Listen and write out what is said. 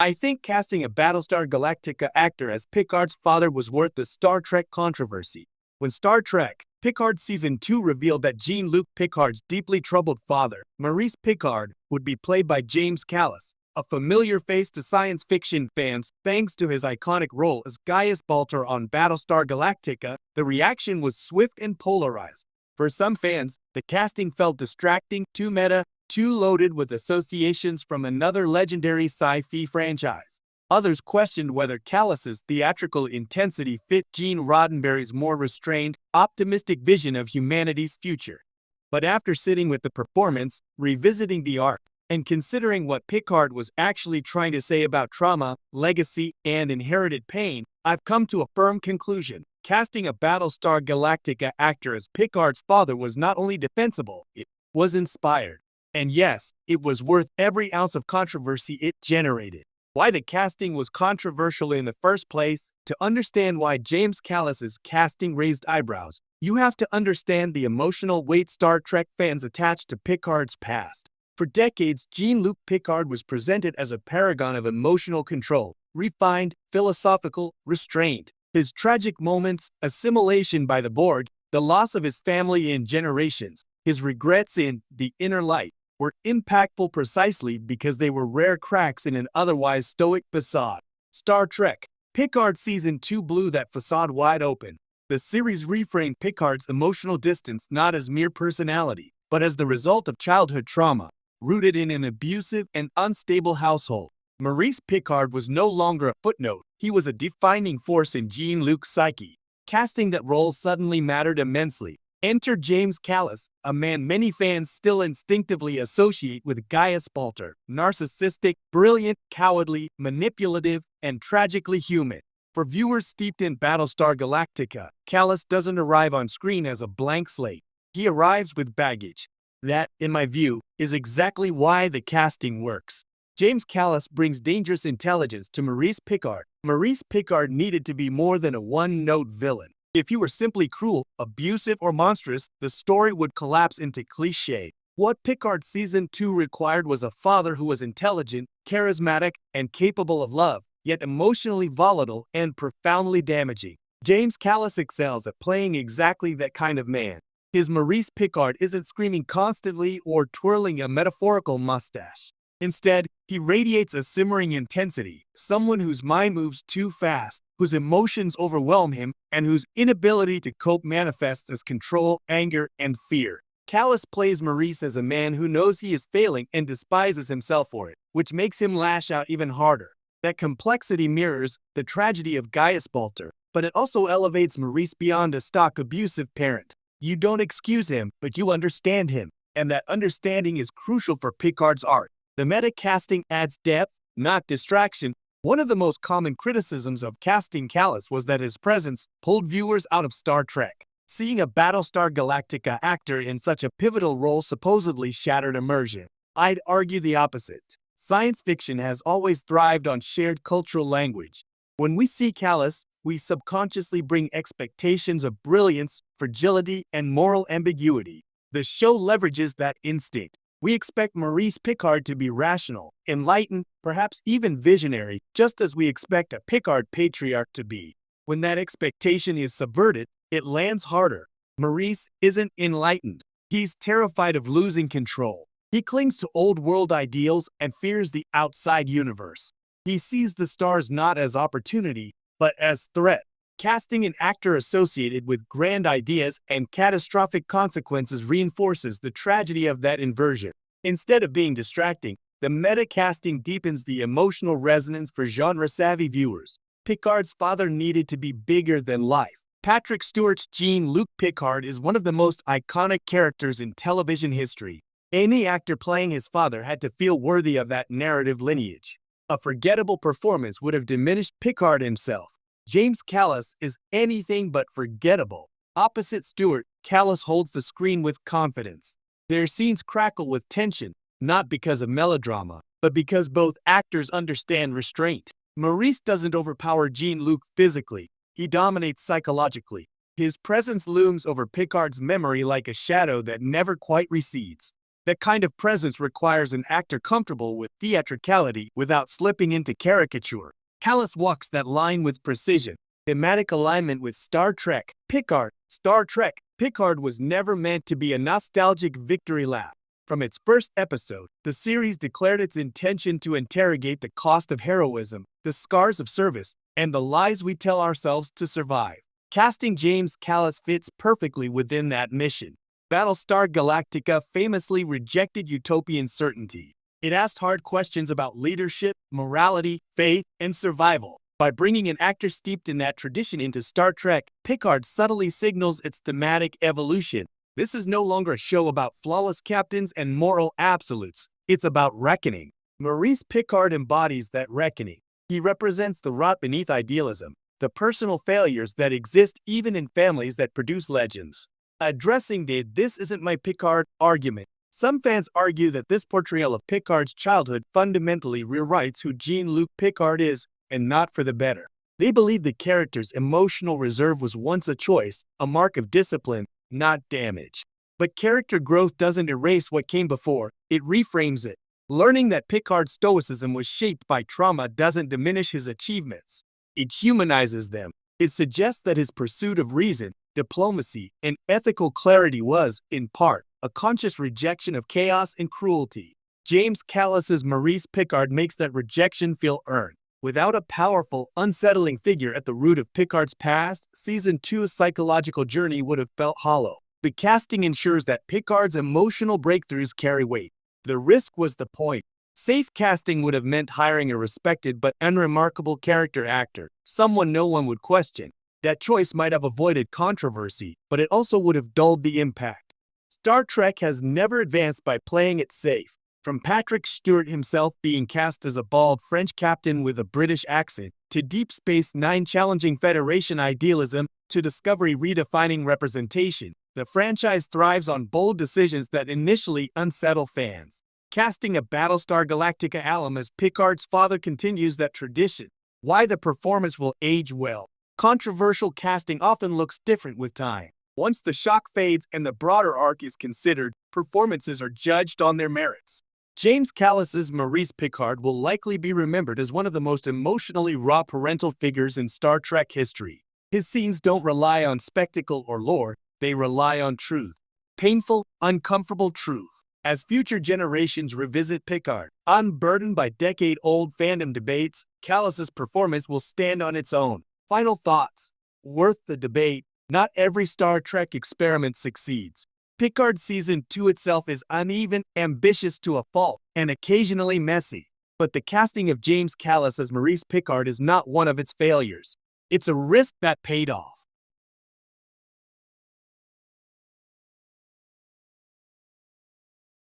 I think casting a Battlestar Galactica actor as Picard's father was worth the Star Trek controversy. When Star Trek Picard Season 2 revealed that Jean-Luc Picard's deeply troubled father, Maurice Picard, would be played by James Callis, a familiar face to science fiction fans thanks to his iconic role as Gaius Baltar on Battlestar Galactica, the reaction was swift and polarized. For some fans, the casting felt distracting, too meta, too loaded with associations from another legendary sci-fi franchise. Others questioned whether Callis's theatrical intensity fit Gene Roddenberry's more restrained, optimistic vision of humanity's future. But after sitting with the performance, revisiting the arc, and considering what Picard was actually trying to say about trauma, legacy, and inherited pain, I've come to a firm conclusion. Casting a Battlestar Galactica actor as Picard's father was not only defensible, it was inspired. And yes, it was worth every ounce of controversy it generated. Why the casting was controversial in the first place? To understand why James Callis's casting raised eyebrows, you have to understand the emotional weight Star Trek fans attached to Picard's past. For decades, Jean-Luc Picard was presented as a paragon of emotional control, refined, philosophical, restrained. His tragic moments, assimilation by the Borg, the loss of his family in generations, his regrets in The Inner Light, were impactful precisely because they were rare cracks in an otherwise stoic facade. Star Trek Picard Season 2 blew that facade wide open. The series reframed Picard's emotional distance not as mere personality, but as the result of childhood trauma, rooted in an abusive and unstable household. Maurice Picard was no longer a footnote, he was a defining force in Jean-Luc's psyche. Casting that role suddenly mattered immensely. Enter James Callis, a man many fans still instinctively associate with Gaius Baltar, narcissistic, brilliant, cowardly, manipulative, and tragically human. For viewers steeped in Battlestar Galactica, Callis doesn't arrive on screen as a blank slate. He arrives with baggage. That, in my view, is exactly why the casting works. James Callis brings dangerous intelligence to Maurice Picard. Maurice Picard needed to be more than a one-note villain. If he were simply cruel, abusive, or monstrous, the story would collapse into cliché. What Picard Season 2 required was a father who was intelligent, charismatic, and capable of love, yet emotionally volatile and profoundly damaging. James Callis excels at playing exactly that kind of man. His Maurice Picard isn't screaming constantly or twirling a metaphorical mustache. Instead, he radiates a simmering intensity, someone whose mind moves too fast, whose emotions overwhelm him, and whose inability to cope manifests as control, anger, and fear. Callis plays Maurice as a man who knows he is failing and despises himself for it, which makes him lash out even harder. That complexity mirrors the tragedy of Gaius Baltar, but it also elevates Maurice beyond a stock abusive parent. You don't excuse him, but you understand him, and that understanding is crucial for Picard's arc. The meta casting adds depth, not distraction. One of the most common criticisms of casting Callis was that his presence pulled viewers out of Star Trek. Seeing a Battlestar Galactica actor in such a pivotal role supposedly shattered immersion. I'd argue the opposite. Science fiction has always thrived on shared cultural language. When we see Callis, we subconsciously bring expectations of brilliance, fragility, and moral ambiguity. The show leverages that instinct. We expect Maurice Picard to be rational, enlightened, perhaps even visionary, just as we expect a Picard patriarch to be. When that expectation is subverted, it lands harder. Maurice isn't enlightened. He's terrified of losing control. He clings to old-world ideals and fears the outside universe. He sees the stars not as opportunity, but as threat. Casting an actor associated with grand ideas and catastrophic consequences reinforces the tragedy of that inversion. Instead of being distracting, the meta-casting deepens the emotional resonance for genre-savvy viewers. Picard's father needed to be bigger than life. Patrick Stewart's Jean-Luc Picard is one of the most iconic characters in television history. Any actor playing his father had to feel worthy of that narrative lineage. A forgettable performance would have diminished Picard himself. James Callis is anything but forgettable. Opposite Stewart, Callis holds the screen with confidence. Their scenes crackle with tension, not because of melodrama, but because both actors understand restraint. Maurice doesn't overpower Jean-Luc physically, he dominates psychologically. His presence looms over Picard's memory like a shadow that never quite recedes. That kind of presence requires an actor comfortable with theatricality without slipping into caricature. Callas walks that line with precision. Thematic alignment with Star Trek Picard. Star Trek Picard was never meant to be a nostalgic victory lap. From its first episode, the series declared its intention to interrogate the cost of heroism, the scars of service, and the lies we tell ourselves to survive. Casting James Callas fits perfectly within that mission. Battlestar Galactica famously rejected utopian certainty. It asked hard questions about leadership, morality, faith, and survival. By bringing an actor steeped in that tradition into Star Trek, Picard subtly signals its thematic evolution. This is no longer a show about flawless captains and moral absolutes. It's about reckoning. Maurice Picard embodies that reckoning. He represents the rot beneath idealism, the personal failures that exist even in families that produce legends. Addressing the "this isn't my Picard" argument, some fans argue that this portrayal of Picard's childhood fundamentally rewrites who Jean-Luc Picard is, and not for the better. They believe the character's emotional reserve was once a choice, a mark of discipline, not damage. But character growth doesn't erase what came before, it reframes it. Learning that Picard's stoicism was shaped by trauma doesn't diminish his achievements. It humanizes them. It suggests that his pursuit of reason, diplomacy, and ethical clarity was, in part, a conscious rejection of chaos and cruelty. James Callas's Maurice Picard makes that rejection feel earned. Without a powerful, unsettling figure at the root of Picard's past, Season 2's psychological journey would have felt hollow. The casting ensures that Picard's emotional breakthroughs carry weight. The risk was the point. Safe casting would have meant hiring a respected but unremarkable character actor, someone no one would question. That choice might have avoided controversy, but it also would have dulled the impact. Star Trek has never advanced by playing it safe. From Patrick Stewart himself being cast as a bald French captain with a British accent, to Deep Space Nine challenging Federation idealism, to Discovery redefining representation, the franchise thrives on bold decisions that initially unsettle fans. Casting a Battlestar Galactica alum as Picard's father continues that tradition. Why the performance will age well. Controversial casting often looks different with time. Once the shock fades and the broader arc is considered, performances are judged on their merits. James Callas's Maurice Picard will likely be remembered as one of the most emotionally raw parental figures in Star Trek history. His scenes don't rely on spectacle or lore, they rely on truth. Painful, uncomfortable truth. As future generations revisit Picard, unburdened by decade-old fandom debates, Callas's performance will stand on its own. Final thoughts. Worth the debate. Not every Star Trek experiment succeeds. Picard Season 2 itself is uneven, ambitious to a fault, and occasionally messy. But the casting of James Callas as Maurice Picard is not one of its failures. It's a risk that paid off.